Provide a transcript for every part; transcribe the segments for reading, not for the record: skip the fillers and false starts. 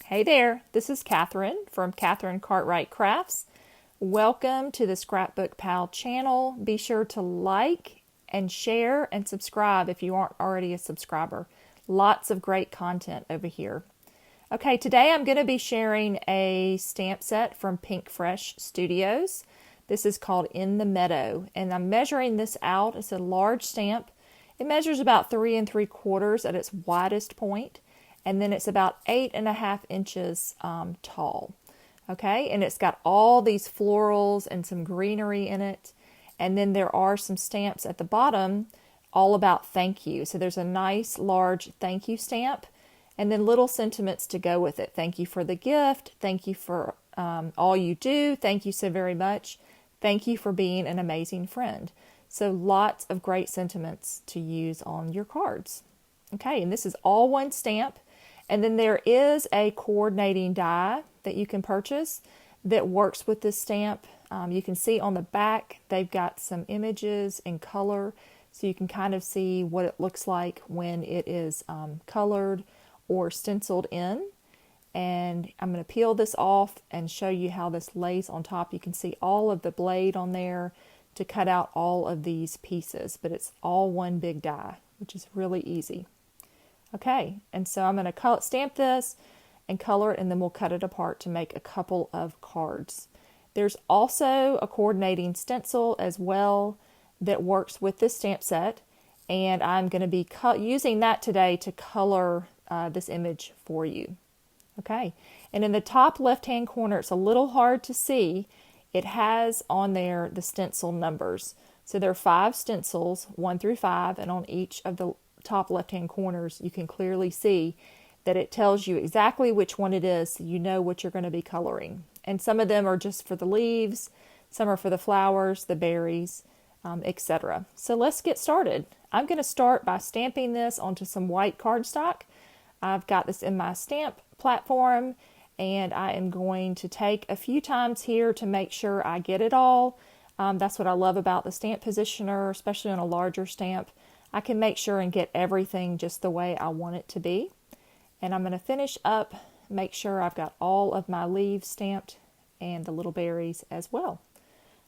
Hey there, this is Katherine from Katherine Cartwright Crafts. Welcome to the ScrapbookPal channel. Be sure to like and share and subscribe if you aren't already a subscriber. Lots of great content over here. Okay, today I'm going to be sharing a stamp set from Pinkfresh Studios. This is called In the Meadow, and I'm measuring this out. It's a large stamp. It measures about 3 3/4 at its widest point. And then it's about 8.5 inches tall. Okay, and it's got all these florals and some greenery in it. And then there are some stamps at the bottom all about thank you. So there's a nice large thank you stamp and then little sentiments to go with it. Thank you for the gift. Thank you for all you do. Thank you so very much. Thank you for being an amazing friend. So lots of great sentiments to use on your cards. Okay, and this is all one stamp. And then there is a coordinating die that you can purchase that works with this stamp. You can see on the back they've got some images in color, so you can kind of see what it looks like when it is colored or stenciled in. And I'm going to peel this off and show you how this lays on top. You can see all of the blade on there to cut out all of these pieces, but it's all one big die, which is really easy. Okay, and so I'm going to stamp this and color it, and then we'll cut it apart to make a couple of cards. There's also a coordinating stencil as well that works with this stamp set, and I'm going to be using that today to color this image for you. Okay, and in the top left-hand corner, it's a little hard to see. It has on there the stencil numbers. So there are 5 stencils, 1 through 5, and on each of the top left-hand corners, you can clearly see that it tells you exactly which one it is, so you know what you're going to be coloring. And some of them are just for the leaves, some are for the flowers, the berries, etc. So let's get started. I'm going to start by stamping this onto some white cardstock. I've got this in my stamp platform, and I am going to take a few times here to make sure I get it all. That's what I love about the stamp positioner, especially on a larger stamp. I can make sure and get everything just the way I want it to be. And I'm going to finish up, make sure I've got all of my leaves stamped and the little berries as well.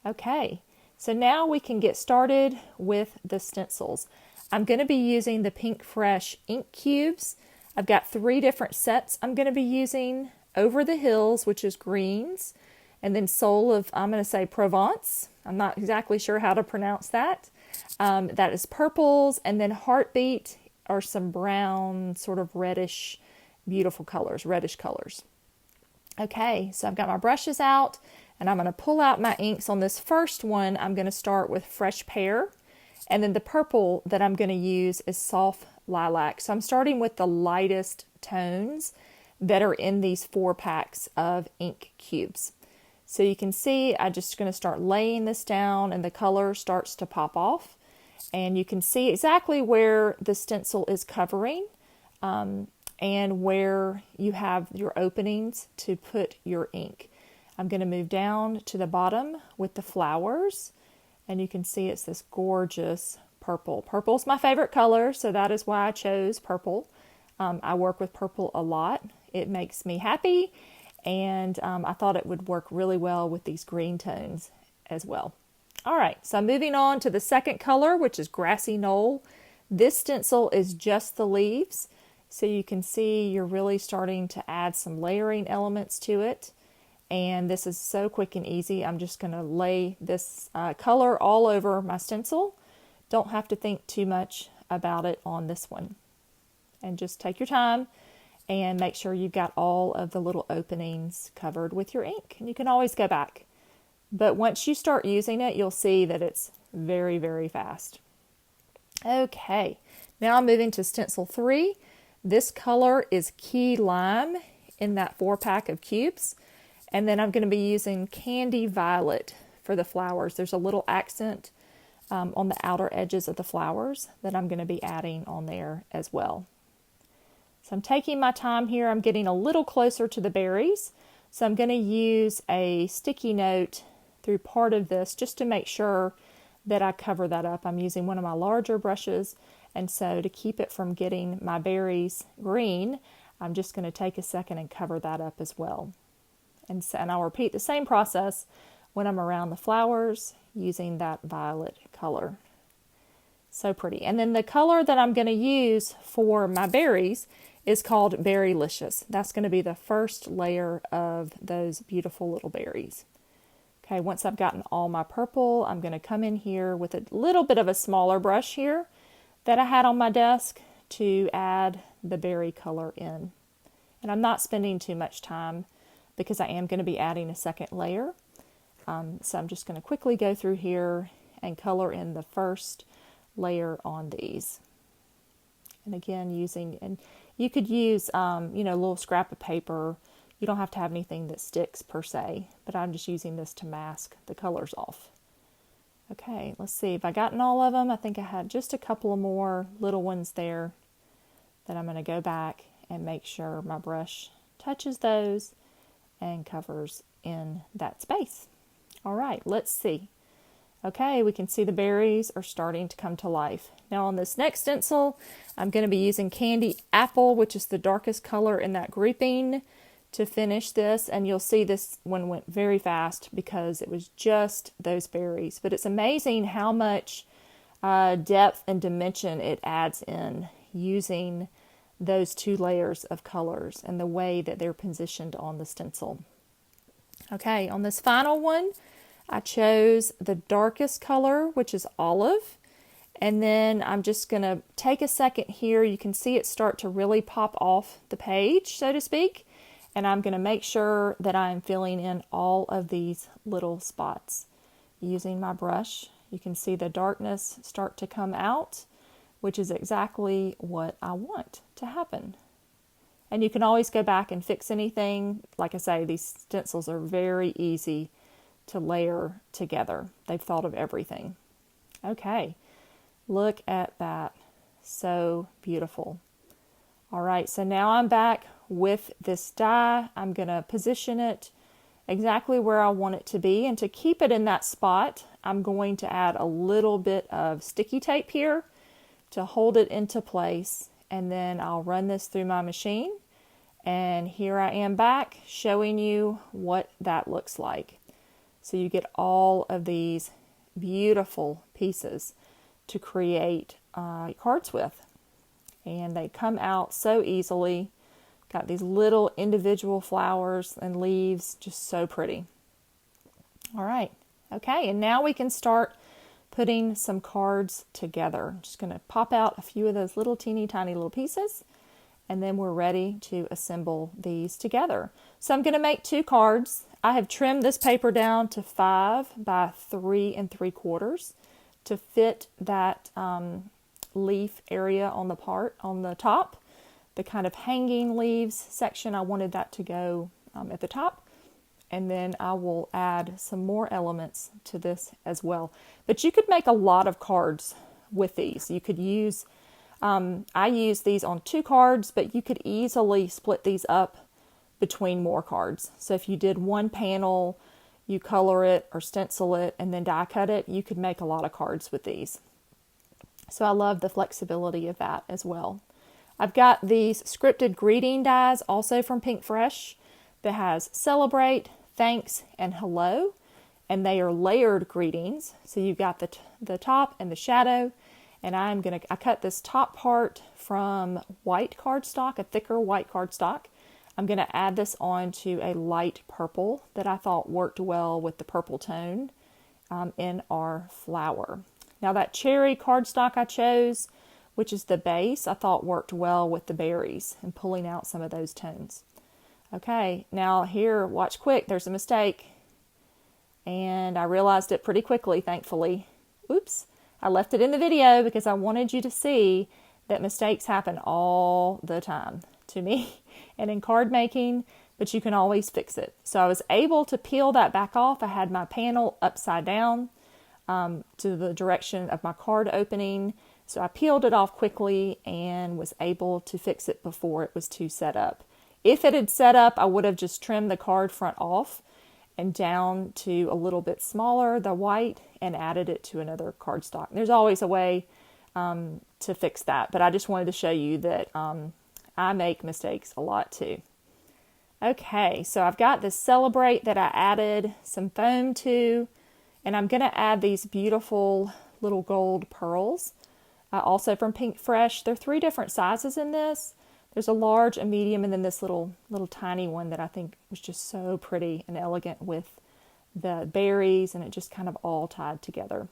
Okay, so now we can get started with the stencils. I'm going to be using the Pinkfresh Ink cubes. I've got 3 different sets I'm going to be using. Over the Hills, which is greens, and then Soul of, I'm going to say Provence. I'm not exactly sure how to pronounce that. That is purples, and then Heartbeat are some brown, sort of reddish, beautiful colors, reddish colors. Okay, so I've got my brushes out, and I'm going to pull out my inks. On this first one, I'm going to start with Fresh Pear, and then the purple that I'm going to use is Soft Lilac. So I'm starting with the lightest tones that are in these 4 packs of ink cubes. So you can see I'm just going to start laying this down, and the color starts to pop off. And you can see exactly where the stencil is covering and where you have your openings to put your ink. I'm going to move down to the bottom with the flowers, and you can see it's this gorgeous purple. Purple's my favorite color, so that is why I chose purple. I work with purple a lot. It makes me happy, and I thought it would work really well with these green tones as well. All right, so moving on to the second color, which is Grassy Knoll. This stencil is just the leaves, so you can see you're really starting to add some layering elements to it, and this is so quick and easy. I'm just going to lay this color all over my stencil. Don't have to think too much about it on this one, and just take your time and make sure you've got all of the little openings covered with your ink. And you can always go back. But once you start using it, you'll see that it's very, very fast. Okay, now I'm moving to stencil 3. This color is Key Lime in that 4-pack of cubes. And then I'm going to be using Candy Violet for the flowers. There's a little accent on the outer edges of the flowers that I'm going to be adding on there as well. So I'm taking my time here. I'm getting a little closer to the berries. So I'm going to use a sticky note through part of this just to make sure that I cover that up. I'm using one of my larger brushes, and so to keep it from getting my berries green, I'm just going to take a second and cover that up as well. And I'll repeat the same process when I'm around the flowers using that violet color. So pretty. And then the color that I'm going to use for my berries is called Berrylicious. That's going to be the first layer of those beautiful little berries. Okay, once I've gotten all my purple, I'm going to come in here with a little bit of a smaller brush here that I had on my desk to add the berry color in. And I'm not spending too much time because I am going to be adding a second layer. So I'm just going to quickly go through here and color in the first layer on these. And again, and you could use, a little scrap of paper. You don't have to have anything that sticks per se, but I'm just using this to mask the colors off. Okay, let's see. If I gotten all of them, I think I had just a couple of more little ones there that I'm going to go back and make sure my brush touches those and covers in that space. All right, let's see. Okay, we can see the berries are starting to come to life. Now on this next stencil, I'm going to be using Candy Apple, which is the darkest color in that grouping, to finish this. And you'll see this one went very fast because it was just those berries. But it's amazing how much depth and dimension it adds in using those two layers of colors and the way that they're positioned on the stencil. Okay, on this final one, I chose the darkest color, which is olive. And then I'm just going to take a second here. You can see it start to really pop off the page, so to speak. And I'm going to make sure that I'm filling in all of these little spots. Using my brush, you can see the darkness start to come out, which is exactly what I want to happen. And you can always go back and fix anything. Like I say, these stencils are very easy to layer together. They've thought of everything. Okay, look at that. So beautiful. All right, so now I'm back with this die. I'm going to position it exactly where I want it to be. And to keep it in that spot, I'm going to add a little bit of sticky tape here to hold it into place. And then I'll run this through my machine. And here I am back showing you what that looks like. So you get all of these beautiful pieces to create cards with. And they come out so easily. Got these little individual flowers and leaves, just so pretty. All right, okay, and now we can start putting some cards together. I'm just going to pop out a few of those little teeny tiny little pieces, and then we're ready to assemble these together. So I'm going to make 2 cards. I have trimmed this paper down to 5 by 3 3/4 to fit that leaf area on the top. The kind of hanging leaves section, I wanted that to go at the top. And then I will add some more elements to this as well. But you could make a lot of cards with these. You could use, I use these on 2 cards, but you could easily split these up between more cards. So if you did one panel, you color it or stencil it and then die cut it, you could make a lot of cards with these. So I love the flexibility of that as well. I've got these scripted greeting dies also from Pinkfresh that has celebrate, thanks, and hello. And they are layered greetings. So you've got the top and the shadow. And I cut this top part from white cardstock, a thicker white cardstock. I'm going to add this on to a light purple that I thought worked well with the purple tone in our flower. Now that cherry cardstock I chose, which is the base, I thought worked well with the berries and pulling out some of those tones. Okay, now here, watch quick, there's a mistake. And I realized it pretty quickly, thankfully. Oops, I left it in the video because I wanted you to see that mistakes happen all the time to me and in card making, but you can always fix it. So I was able to peel that back off. I had my panel upside down to the direction of my card opening. So I peeled it off quickly and was able to fix it before it was too set up. If it had set up, I would have just trimmed the card front off and down to a little bit smaller, the white, and added it to another cardstock. There's always a way to fix that, but I just wanted to show you that I make mistakes a lot too. Okay, so I've got this Celebrate that I added some foam to, and I'm going to add these beautiful little gold pearls, also from Pinkfresh. There are 3 different sizes in this. There's a large, a medium, and then this little tiny one that I think was just so pretty and elegant with the berries, and it just kind of all tied together.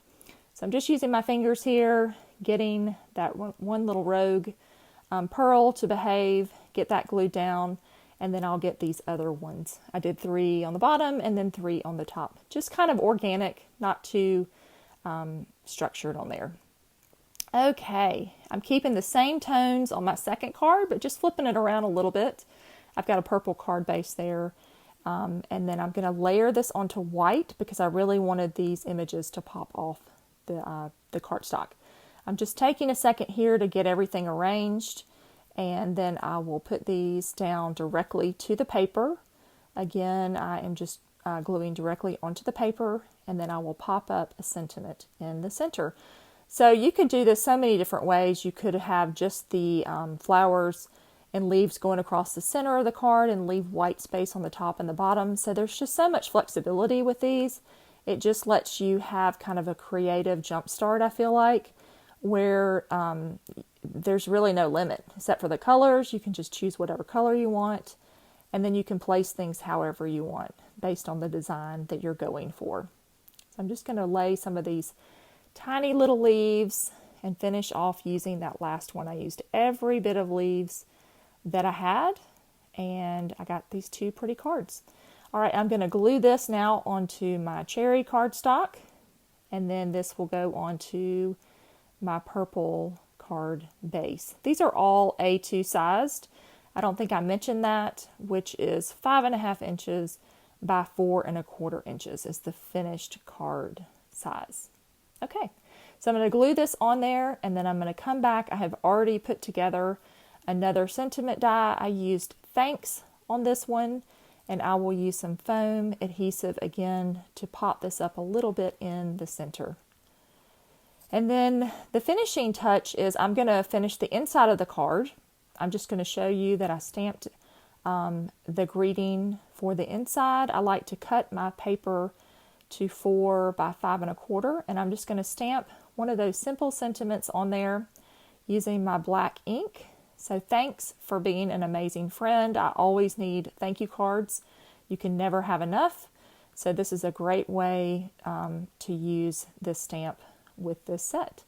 So I'm just using my fingers here, getting that one little rogue pearl to behave, get that glued down, and then I'll get these other ones. I did 3 on the bottom and then 3 on the top. Just kind of organic, not too structured on there. Okay, I'm keeping the same tones on my second card, but just flipping it around a little bit. I've got a purple card base there. And then I'm going to layer this onto white because I really wanted these images to pop off the cardstock. I'm just taking a second here to get everything arranged, and then I will put these down directly to the paper. Again, I am just gluing directly onto the paper, and then I will pop up a sentiment in the center. So you could do this so many different ways. You could have just the flowers and leaves going across the center of the card and leave white space on the top and the bottom. So there's just so much flexibility with these. It just lets you have kind of a creative jump start, I feel like, where there's really no limit. Except for the colors, you can just choose whatever color you want, and then you can place things however you want based on the design that you're going for. So I'm just going to lay some of these tiny little leaves and finish off using that last one. I used every bit of leaves that I had, and I got these 2 pretty cards. All right, I'm going to glue this now onto my cherry cardstock, and then this will go onto my purple card base. These are all A2 sized. I don't think I mentioned that, which is 5.5 inches by 4.25 inches is the finished card size. Okay, so I'm going to glue this on there, and then I'm going to come back. I have already put together another sentiment die. I used Thanks on this one, and I will use some foam adhesive again to pop this up a little bit in the center. And then the finishing touch is I'm going to finish the inside of the card. I'm just going to show you that I stamped the greeting for the inside. I like to cut my paper to 4 by 5.25, and I'm just going to stamp one of those simple sentiments on there using my black ink. So thanks for being an amazing friend. I always need thank you cards. You can never have enough. So this is a great way to use this stamp with this set.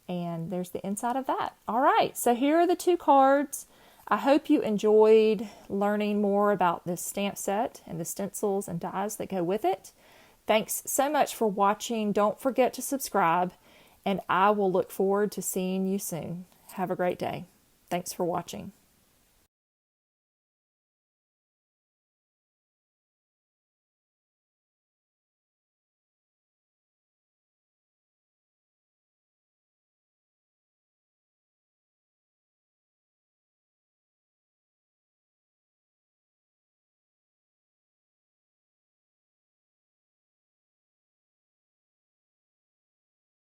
And there's the inside of that. All right, so here are the 2 cards. I hope you enjoyed learning more about this stamp set and the stencils and dies that go with it. Thanks so much for watching. Don't forget to subscribe, and I will look forward to seeing you soon. Have a great day. Thanks for watching.